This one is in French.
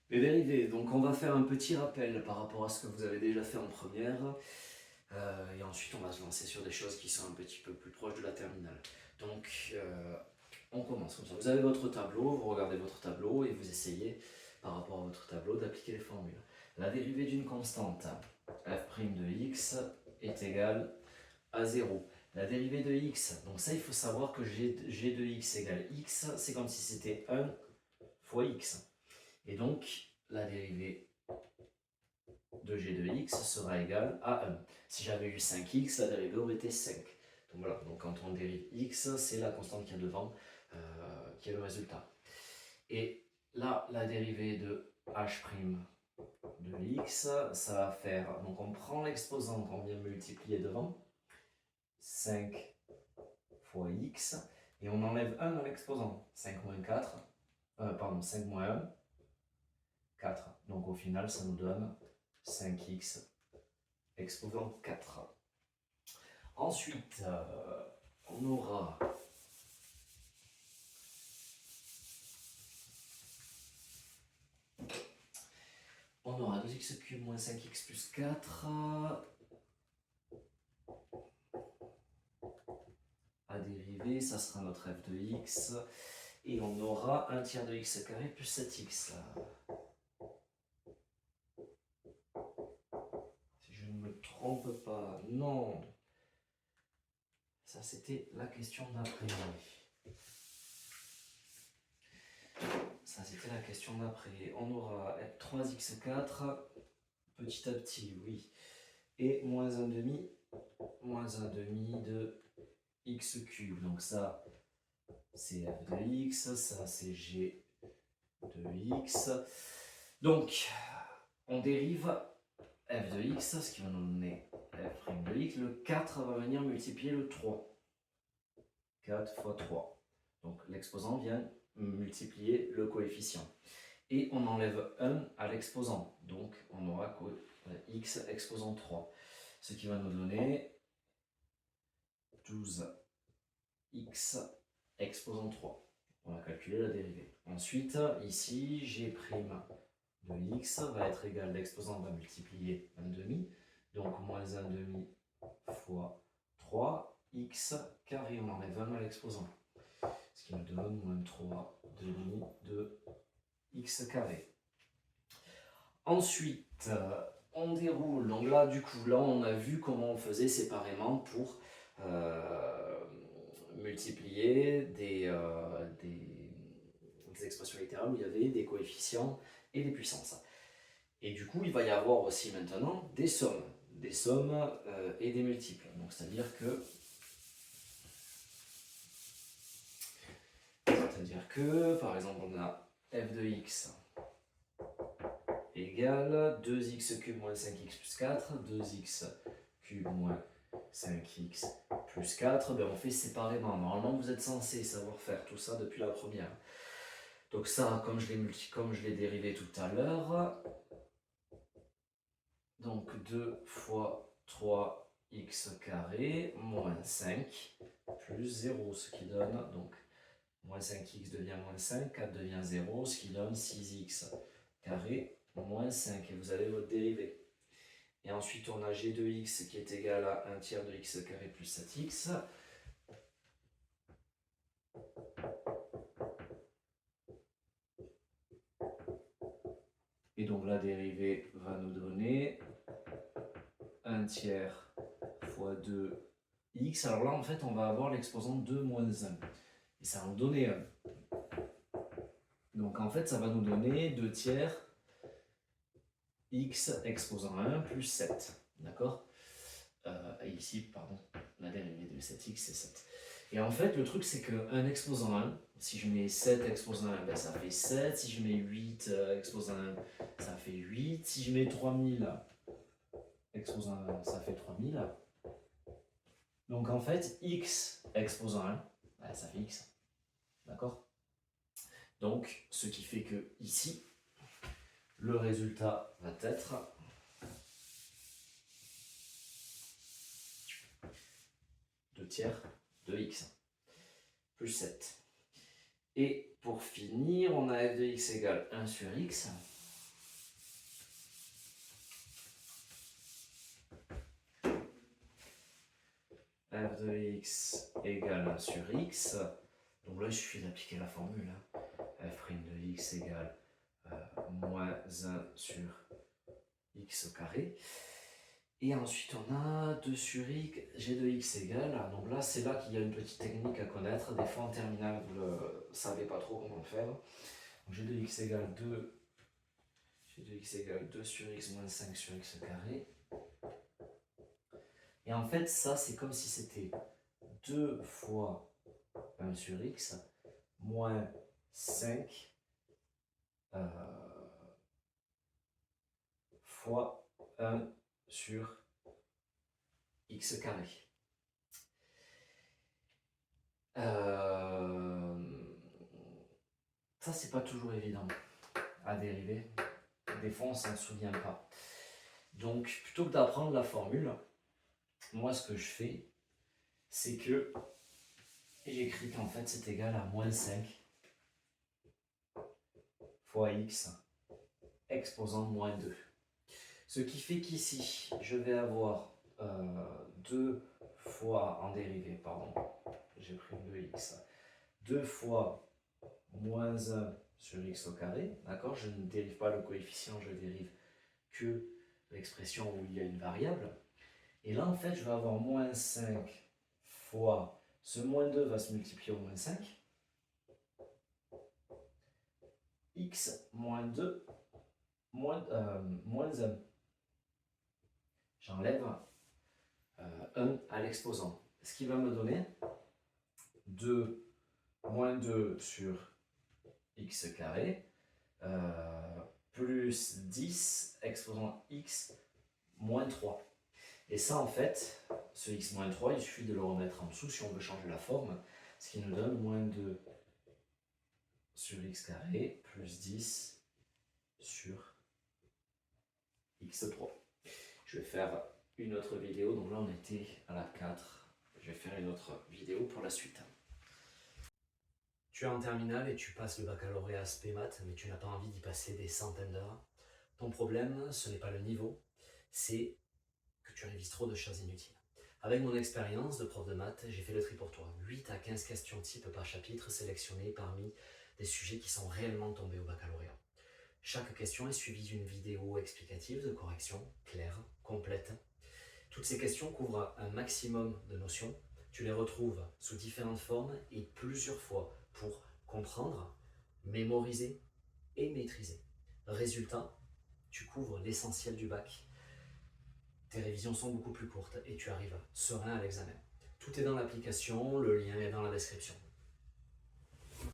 Les dérivés, donc on va faire un petit rappel par rapport à ce que vous avez déjà fait en première. Et ensuite on va se lancer sur des choses qui sont un petit peu plus proches de la terminale. Donc on commence comme ça. Vous avez votre tableau, vous regardez votre tableau et vous essayez par rapport à votre tableau d'appliquer les formules. La dérivée d'une constante f' de x est égale à 0. La dérivée de x, donc ça il faut savoir que g de x égale x, c'est comme si c'était 1 fois x. Et donc, la dérivée de g de x sera égale à 1. Si j'avais eu 5x, la dérivée aurait été 5. Donc voilà, donc quand on dérive x, c'est la constante qu'il y a devant qui est le résultat. Et là, la dérivée de h' de x, ça va faire, donc on prend l'exposant qu'on vient multiplier devant, 5 fois x, et on enlève 1 à l'exposant, 5 moins 4, 5 moins 1, 4. Donc au final, ça nous donne 5x exposant 4. Ensuite, on aura on aura 2x cube moins 5x plus 4 à dériver, ça sera notre f de x. Et on aura 1 tiers de x carré plus 7x. Si je ne me trompe pas, non. Ça, c'était la question d'après. Ça, c'était la question d'après. On aura 3x4, petit à petit, oui. Et moins 1 demi de x cube. Donc ça, c'est f de x, ça c'est g de x. Donc, on dérive f de x, ce qui va nous donner f' de x. Le 4 va venir multiplier le 3. 4 fois 3. Donc l'exposant vient multiplier le coefficient. Et on enlève 1 à l'exposant. Donc on aura x exposant 3. Ce qui va nous donner 12x exposant 3. On va calculer la dérivée. Ensuite, ici, g' de x va être égal, l'exposant va multiplier 1 demi. Donc moins 1 demi fois 3, x carré, on enlève 1 à l'exposant. Ce qui nous donne moins 3 demi de x carré. Ensuite, on déroule. Donc là, du coup, là, on a vu comment on faisait séparément pour multiplier des expressions littérales où il y avait des coefficients et des puissances. Et du coup, il va y avoir aussi maintenant des sommes et des multiples. Donc, c'est-à-dire que, par exemple, on a f de x égale 2x cube moins 5x plus 4, 2x cube moins 5x plus 4, ben on fait séparément. Normalement, vous êtes censé savoir faire tout ça depuis la première. Donc ça, comme je l'ai dérivé tout à l'heure, donc 2 fois 3x carré moins 5 plus 0, ce qui donne, donc moins 5x devient moins 5, 4 devient 0, ce qui donne 6x carré moins 5, et vous avez votre dérivée. Et ensuite, on a g de x qui est égal à 1 tiers de x carré plus 7x. Et donc la dérivée va nous donner 1 tiers fois 2x. Alors là, en fait, on va avoir l'exposant 2 moins 1. Et ça va nous donner 1. Donc en fait, ça va nous donner 2 tiers x exposant 1 plus 7. D'accord, et ici, pardon, la dérivée de 7x, c'est 7. Et en fait, le truc, c'est qu'un exposant 1, si je mets 7 exposant 1, ben, ça fait 7. Si je mets 8 exposant 1, ça fait 8. Si je mets 3000 exposant 1, ça fait 3000. Donc en fait, x exposant 1, ben, ça fait x. D'accord? Donc, ce qui fait que ici, le résultat va être 2 tiers de x plus 7. Et pour finir, on a f de x égale 1 sur x. f de x égale 1 sur x. Donc là, il suffit d'appliquer la formule. F' de x égale moins 1 sur x au carré. Et ensuite, on a 2 sur x, g de x égale. Donc là, c'est là qu'il y a une petite technique à connaître. Des fois, en terminale, vous ne savez pas trop comment le faire. Donc g de x égale 2. G de x égale 2 sur x moins 5 sur x au carré. Et en fait, ça, c'est comme si c'était 2 fois 1 sur x moins 5 fois 1 sur x carré. Ça, c'est pas toujours évident à dériver. Des fois, on s'en souvient pas. Donc, plutôt que d'apprendre la formule, moi, ce que je fais, c'est que j'écris qu'en fait, c'est égal à moins 5 fois x exposant moins 2. Ce qui fait qu'ici, je vais avoir 2 fois en dérivée, pardon, j'ai pris 2x, 2 fois moins 1 sur x au carré, d'accord? Je ne dérive pas le coefficient, je dérive que l'expression où il y a une variable. Et là, en fait, je vais avoir moins 5 fois, ce moins 2 va se multiplier au moins 5, x moins 2, moins 1. J'enlève 1 à l'exposant. Ce qui va me donner 2 moins 2 sur x carré plus 10 exposant x moins 3. Et ça, en fait, ce x moins 3, il suffit de le remettre en dessous si on veut changer la forme, ce qui nous donne moins 2 sur x carré plus 10 sur x3. Je vais faire une autre vidéo, donc là on était à la 4. Je vais faire une autre vidéo pour la suite. Tu es en terminale et tu passes le baccalauréat spé maths, mais tu n'as pas envie d'y passer des centaines d'heures. Ton problème, ce n'est pas le niveau, c'est que tu révises trop de choses inutiles. Avec mon expérience de prof de maths, j'ai fait le tri pour toi. 8 à 15 questions type par chapitre sélectionnées parmi des sujets qui sont réellement tombés au baccalauréat. Chaque question est suivie d'une vidéo explicative de correction, claire, complète. Toutes ces questions couvrent un maximum de notions. Tu les retrouves sous différentes formes et plusieurs fois pour comprendre, mémoriser et maîtriser. Résultat, tu couvres l'essentiel du bac. Tes révisions sont beaucoup plus courtes et tu arrives serein à l'examen. Tout est dans l'application, le lien est dans la description.